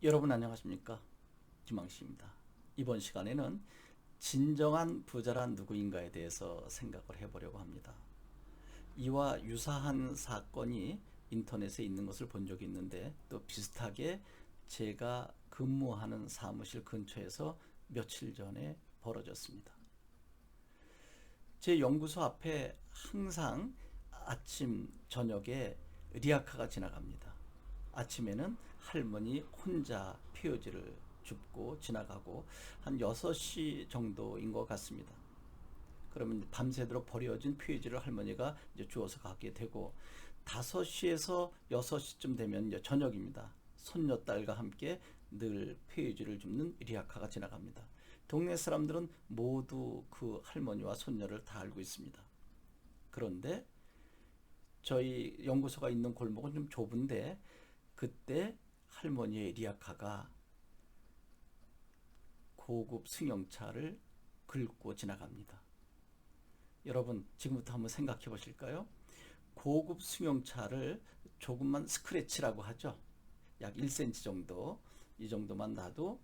여러분 안녕하십니까? 김왕식입니다. 이번 시간에는 진정한 부자란 누구인가에 대해서 생각을 해보려고 합니다. 이와 유사한 사건이 인터넷에 있는 것을 본 적이 있는데 또 비슷하게 제가 근무하는 사무실 근처에서 며칠 전에 벌어졌습니다. 제 연구소 앞에 항상 아침 저녁에 리아카가 지나갑니다. 아침에는 할머니 혼자 폐요지를 줍고 지나가고 한 6시 정도인 것 같습니다. 그러면 밤새도록 버려진 폐유지를 할머니가 이제 주워서 가게 되고 5시에서 6시쯤 되면 이제 저녁입니다. 손녀딸과 함께 늘 폐유지를 줍는 리아카가 지나갑니다. 동네 사람들은 모두 그 할머니와 손녀를 다 알고 있습니다. 그런데 저희 연구소가 있는 골목은 좀 좁은데 그때 할머니의 리아카가 고급 승용차를 긁고 지나갑니다. 여러분 지금부터 한번 생각해 보실까요? 고급 승용차를 조금만 스크래치라고 하죠. 약 1cm 정도, 이 정도만 나도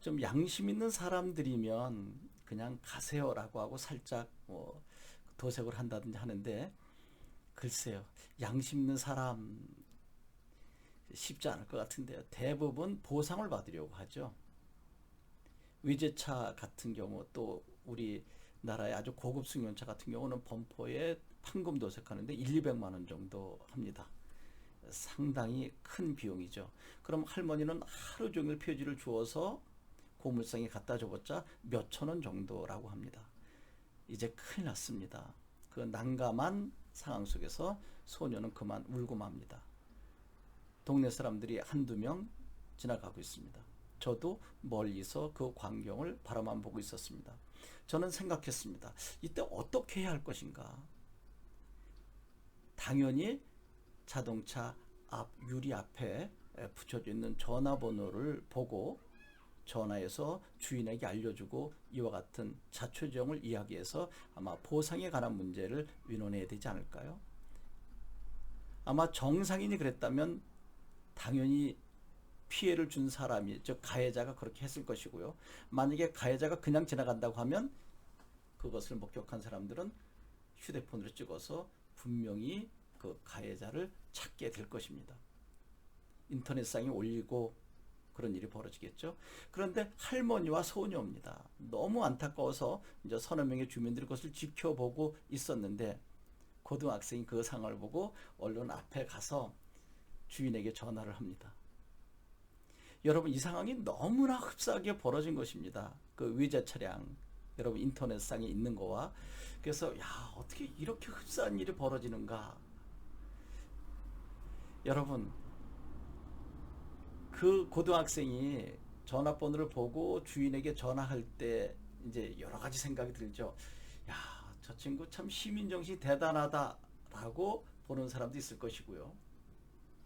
좀 양심 있는 사람들이면 그냥 가세요라고 하고 살짝 뭐 도색을 한다든지 하는데, 글쎄요, 양심 있는 사람 쉽지 않을 것 같은데요. 대부분 보상을 받으려고 하죠. 외제차 같은 경우, 또 우리나라의 아주 고급 승용차 같은 경우는 범퍼에 판금 도색하는데 1, 200만 원 정도 합니다. 상당히 큰 비용이죠. 그럼 할머니는 하루 종일 표지를 주어서 고물상에 갖다 줘봤자 몇천 원 정도라고 합니다. 이제 큰일 났습니다. 그 난감한 상황 속에서 소녀는 그만 울고 맙니다. 동네 사람들이 한두 명 지나가고 있습니다. 저도 멀리서 그 광경을 바라만 보고 있었습니다. 저는 생각했습니다. 이때 어떻게 해야 할 것인가? 당연히 자동차 앞 유리 앞에 붙여져 있는 전화번호를 보고 전화해서 주인에게 알려주고 이와 같은 자초지종을 이야기해서 아마 보상에 관한 문제를 의논해야 되지 않을까요? 아마 정상인이 그랬다면 당연히 피해를 준 사람이, 즉 가해자가 그렇게 했을 것이고요. 만약에 가해자가 그냥 지나간다고 하면 그것을 목격한 사람들은 휴대폰으로 찍어서 분명히 그 가해자를 찾게 될 것입니다. 인터넷상에 올리고 그런 일이 벌어지겠죠. 그런데 할머니와 소녀입니다. 너무 안타까워서 이제 서너 명의 주민들이 그것을 지켜보고 있었는데 고등학생이 그 상황을 보고 얼른 앞에 가서 주인에게 전화를 합니다. 여러분, 이 상황이 너무나 흡사하게 벌어진 것입니다. 그 외제 차량, 여러분 인터넷상에 있는 거와. 그래서 야, 어떻게 이렇게 흡사한 일이 벌어지는가. 여러분, 그 고등학생이 전화번호를 보고 주인에게 전화할 때 이제 여러 가지 생각이 들죠. 야, 저 친구 참 시민정신이 대단하다라고 보는 사람도 있을 것이고요.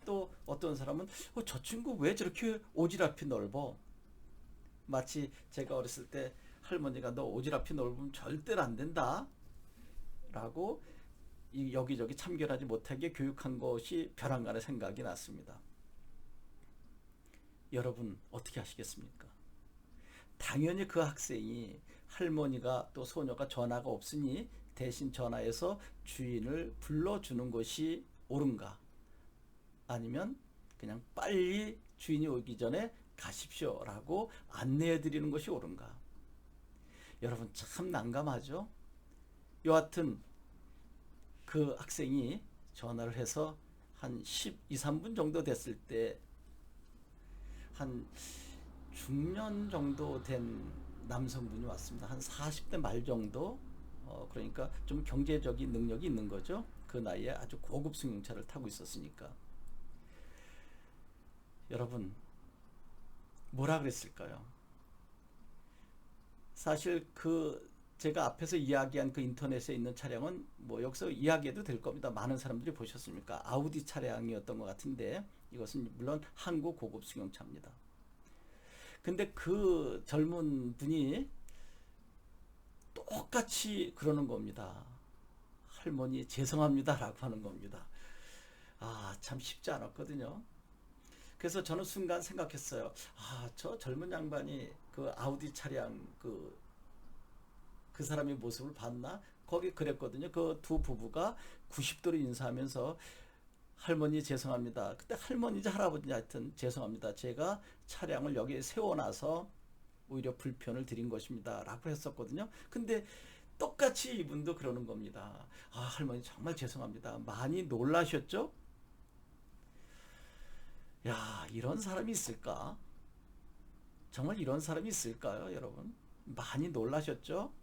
또 어떤 사람은 저 친구 왜 저렇게 오지랖이 넓어? 마치 제가 어렸을 때 할머니가 너 오지랖이 넓으면 절대로 안 된다 라고 여기저기 참견하지 못하게 교육한 것이 벼랑간의 생각이 났습니다. 여러분 어떻게 하시겠습니까? 당연히 그 학생이 할머니가 또 소녀가 전화가 없으니 대신 전화해서 주인을 불러주는 것이 옳은가? 아니면 그냥 빨리 주인이 오기 전에 가십시오라고 안내해 드리는 것이 옳은가? 여러분 참 난감하죠? 여하튼 그 학생이 전화를 해서 한 12, 3분 정도 됐을 때 한 중년 정도 된 남성분이 왔습니다. 한 40대 말 정도. 그러니까 좀 경제적인 능력이 있는 거죠. 그 나이에 아주 고급 승용차를 타고 있었으니까. 여러분 뭐라 그랬을까요? 사실 그 제가 앞에서 이야기한 그 인터넷에 있는 차량은 뭐 여기서 이야기해도 될 겁니다. 많은 사람들이 보셨습니까? 아우디 차량이었던 것 같은데 이것은 물론 한국 고급 승용차입니다. 근데 그 젊은 분이 똑같이 그러는 겁니다. 할머니 죄송합니다라고 하는 겁니다. 아, 참 쉽지 않았거든요. 그래서 저는 순간 생각했어요. 아, 저 젊은 양반이 그 아우디 차량 그 사람의 모습을 봤나? 거기 그랬거든요. 그 두 부부가 90도로 인사하면서 할머니 죄송합니다. 그때 할머니인지 할아버지인지 하여튼 죄송합니다. 제가 차량을 여기에 세워놔서 오히려 불편을 드린 것입니다. 라고 했었거든요. 근데 똑같이 이분도 그러는 겁니다. 아, 할머니 정말 죄송합니다. 많이 놀라셨죠? 야, 이런 사람이 있을까? 정말 이런 사람이 있을까요, 여러분? 많이 놀라셨죠?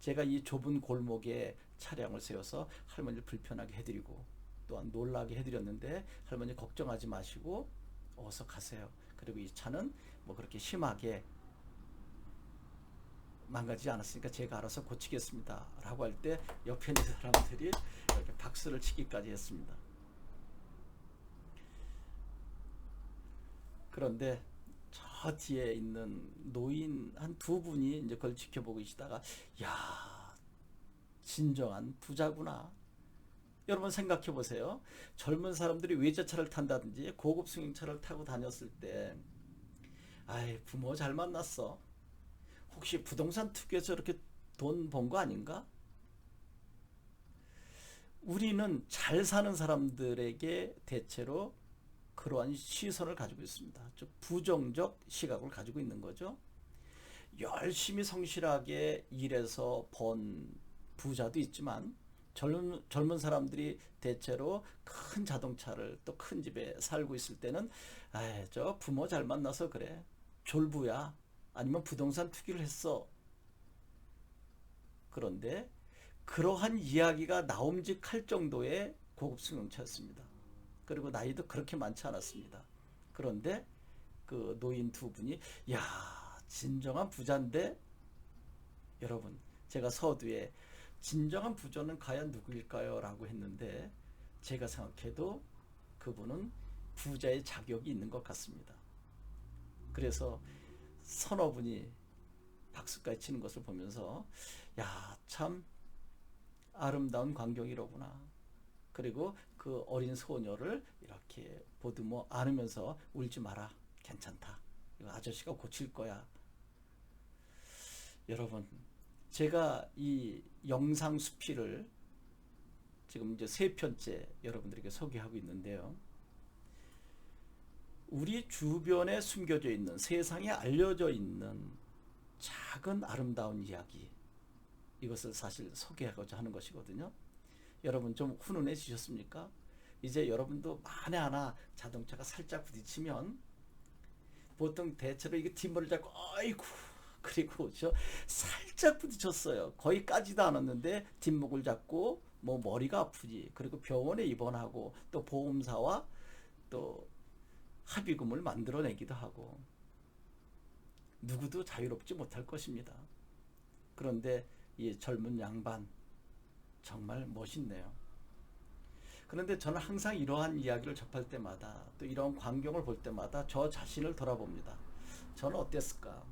제가 이 좁은 골목에 차량을 세워서 할머니를 불편하게 해드리고 또한 놀라게 해드렸는데 할머니 걱정하지 마시고 어서 가세요. 그리고 이 차는 뭐 그렇게 심하게 망가지지 않았으니까 제가 알아서 고치겠습니다. 라고 할 때 옆에 있는 사람들이 이렇게 박수를 치기까지 했습니다. 그런데 저 뒤에 있는 노인 한 두 분이 이제 그걸 지켜보고 계시다가 야, 진정한 부자구나. 여러분 생각해 보세요. 젊은 사람들이 외제차를 탄다든지 고급 승용차를 타고 다녔을 때 아이, 부모 잘 만났어. 혹시 부동산 투기에서 이렇게 돈 번 거 아닌가? 우리는 잘 사는 사람들에게 대체로 그러한 시선을 가지고 있습니다. 좀 부정적 시각을 가지고 있는 거죠. 열심히 성실하게 일해서 번 부자도 있지만 젊은 사람들이 대체로 큰 자동차를 또 큰 집에 살고 있을 때는 아, 저 부모 잘 만나서 그래. 졸부야. 아니면 부동산 투기를 했어. 그런데 그러한 이야기가 나옴직할 정도의 고급 승용차였습니다. 그리고 나이도 그렇게 많지 않았습니다. 그런데 그 노인 두 분이 야, 진정한 부자인데 여러분 제가 서두에 진정한 부자는 과연 누구일까요? 라고 했는데 제가 생각해도 그분은 부자의 자격이 있는 것 같습니다. 그래서 서너 분이 박수까지 치는 것을 보면서 야, 참 아름다운 광경이로구나. 그리고 그 어린 소녀를 이렇게 보듬어 안으면서 울지 마라. 괜찮다. 이거 아저씨가 고칠 거야. 여러분, 제가 이 영상 수필을 지금 이제 세 편째 여러분들에게 소개하고 있는데요. 우리 주변에 숨겨져 있는 세상에 알려져 있는 작은 아름다운 이야기, 이것을 사실 소개하고자 하는 것이거든요. 여러분 좀 훈훈해지셨습니까? 이제 여러분도 만에 하나 자동차가 살짝 부딪히면 보통 대체로 이게 뒷머리를 잡고 아이고, 그리고 저 살짝 부딪혔어요. 거의 까지도 않았는데 뒷목을 잡고 뭐 머리가 아프지. 그리고 병원에 입원하고 또 보험사와 또 합의금을 만들어내기도 하고 누구도 자유롭지 못할 것입니다. 그런데 이 젊은 양반 정말 멋있네요. 그런데 저는 항상 이러한 이야기를 접할 때마다 또 이런 광경을 볼 때마다 저 자신을 돌아봅니다. 저는 어땠을까?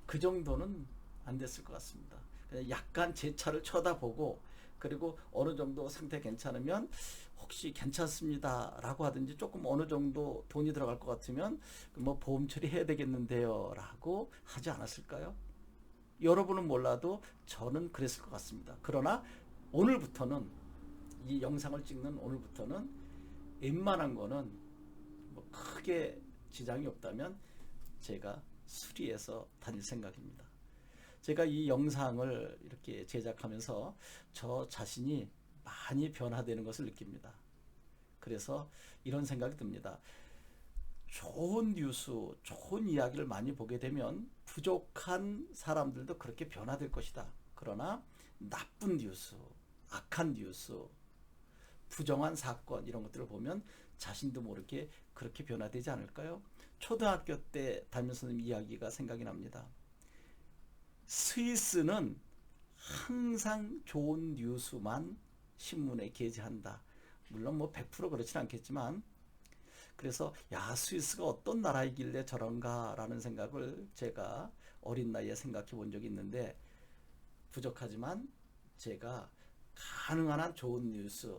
그 정도는 안 됐을 것 같습니다. 그냥 약간 제 차를 쳐다보고 그리고 어느 정도 상태 괜찮으면 혹시 괜찮습니다 라고 하든지 조금 어느 정도 돈이 들어갈 것 같으면 뭐 보험 처리해야 되겠는데요 라고 하지 않았을까요? 여러분은 몰라도 저는 그랬을 것 같습니다. 그러나 오늘부터는 이 영상을 찍는 오늘부터는 웬만한 거는 뭐 크게 지장이 없다면 제가 수리해서 다닐 생각입니다. 제가 이 영상을 이렇게 제작하면서 저 자신이 많이 변화되는 것을 느낍니다. 그래서 이런 생각이 듭니다. 좋은 뉴스, 좋은 이야기를 많이 보게 되면 부족한 사람들도 그렇게 변화될 것이다. 그러나 나쁜 뉴스, 악한 뉴스, 부정한 사건 이런 것들을 보면 자신도 모르게 그렇게 변화되지 않을까요? 초등학교 때 담임 선생님 이야기가 생각이 납니다. 스위스는 항상 좋은 뉴스만 신문에 게재한다. 물론 뭐 100% 그렇진 않겠지만 그래서 야, 스위스가 어떤 나라이길래 저런가라는 생각을 제가 어린 나이에 생각해 본 적이 있는데 부족하지만 제가 가능한 한 좋은 뉴스,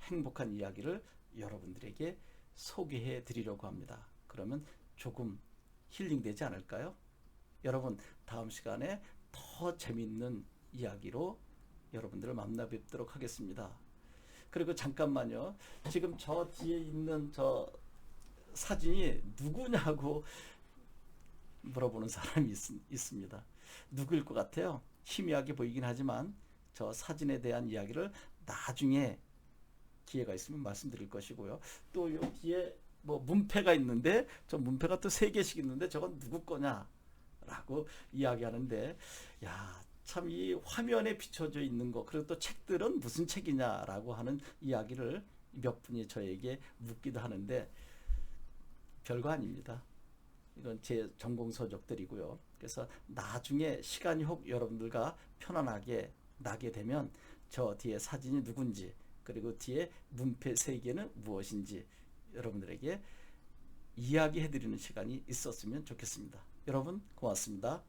행복한 이야기를 여러분들에게 소개해 드리려고 합니다. 그러면 조금 힐링되지 않을까요? 여러분, 다음 시간에 더 재밌는 이야기로 여러분들을 만나 뵙도록 하겠습니다. 그리고 잠깐만요. 지금 저 뒤에 있는 저 사진이 누구냐고 물어보는 사람이 있습니다. 누구일 것 같아요? 희미하게 보이긴 하지만 저 사진에 대한 이야기를 나중에 기회가 있으면 말씀드릴 것이고요. 또 요 뒤에 뭐 문패가 있는데 저 문패가 또 3개씩 있는데 저건 누구 거냐라고 이야기하는데, 야, 참 이 화면에 비춰져 있는 거, 그리고 또 책들은 무슨 책이냐라고 하는 이야기를 몇 분이 저에게 묻기도 하는데 별거 아닙니다. 이건 제 전공 서적들이고요. 그래서 나중에 시간이 혹 여러분들과 편안하게 나게 되면 저 뒤에 사진이 누군지, 그리고 뒤에 문패 3개는 무엇인지 여러분들에게 이야기해드리는 시간이 있었으면 좋겠습니다. 여러분 고맙습니다.